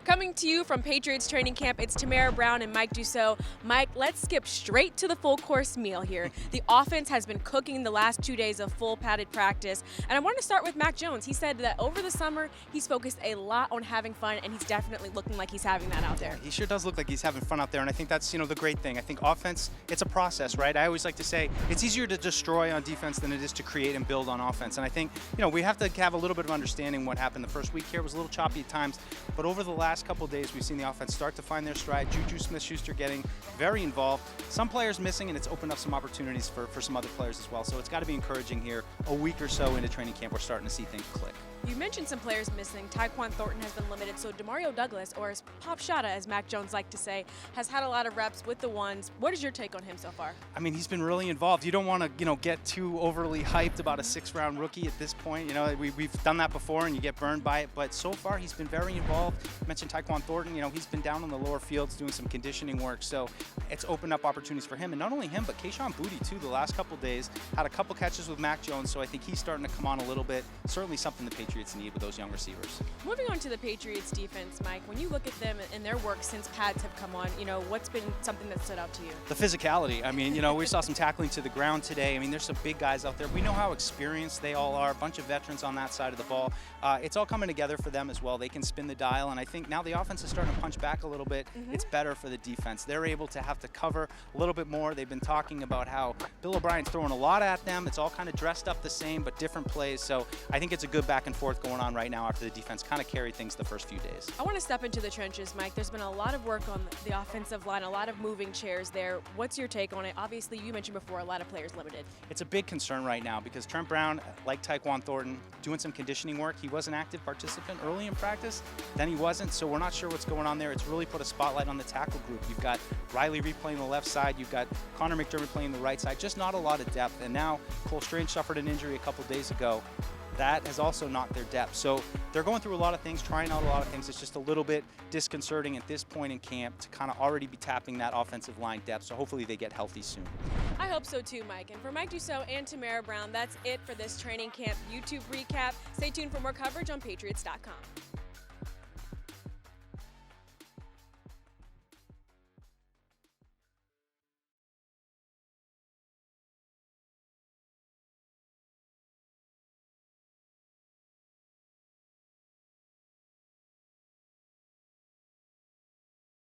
Coming to you from Patriots Training Camp, it's Tamara Brown and Mike Dussault. Mike, let's skip straight to the full course meal here. The offense has been cooking the last 2 days of full padded practice. And I want to start with Mac Jones. He said that over the summer, he's focused a lot on having fun, and he's definitely looking like he's having that out there. He sure does look like he's having fun out there, and I think that's, the great thing. I think offense, it's a process, right? I always like to say it's easier to destroy on defense than it is to create and build on offense. And I think, we have to have a little bit of understanding what happened the first week here. It was a little choppy at times, but over the last couple of days, we've seen the offense start to find their stride. Juju Smith-Schuster getting very involved. Some players missing, and it's opened up some opportunities for some other players as well. So it's got to be encouraging here. A week or so into training camp, we're starting to see things click. You mentioned some players missing. Tyquan Thornton has been limited, so Demario Douglas, or as Pop Shada, as Mac Jones liked to say, has had a lot of reps with the ones. What is your take on him so far? I mean, he's been really involved. You don't want to, get too overly hyped about a sixth-round rookie at this point. We've done that before, and you get burned by it. But so far, he's been very involved. You mentioned Tyquan Thornton. He's been down on the lower fields doing some conditioning work. So it's opened up opportunities for him, and not only him, but Kayshon Boutte too. The last couple days had a couple catches with Mac Jones, so I think he's starting to come on a little bit. Certainly something the Patriots need with those young receivers. Moving on to the Patriots defense, Mike, when you look at them and their work since pads have come on, what's been something that stood out to you? The physicality. I mean, we saw some tackling to the ground today. I mean, there's some big guys out there. We know how experienced they all are. A bunch of veterans on that side of the ball. It's all coming together for them as well. They can spin the dial, and I think now the offense is starting to punch back a little bit. It's better for the defense. They're able to have to cover a little bit more. They've been talking about how Bill O'Brien's throwing a lot at them. It's all kind of dressed up the same, but different plays. So I think it's a good back and forth going on right now after the defense kind of carried things the first few days. I want to step into the trenches, Mike. There's been a lot of work on the offensive line, a lot of moving chairs there. What's your take on it? Obviously, you mentioned before a lot of players limited. It's a big concern right now because Trent Brown, like Tyquan Thornton, doing some conditioning work. He was an active participant early in practice, then he wasn't, so we're not sure what's going on there. It's really put a spotlight on the tackle group. You've got Riley Reed playing the left side, you've got Connor McDermott playing the right side, just not a lot of depth. And now Cole Strange suffered an injury a couple days ago. That has also knocked their depth. So they're going through a lot of things, trying out a lot of things. It's just a little bit disconcerting at this point in camp to kind of already be tapping that offensive line depth. So hopefully they get healthy soon. I hope so too, Mike. And for Mike Dussault and Tamara Brown, that's it for this training camp YouTube recap. Stay tuned for more coverage on Patriots.com.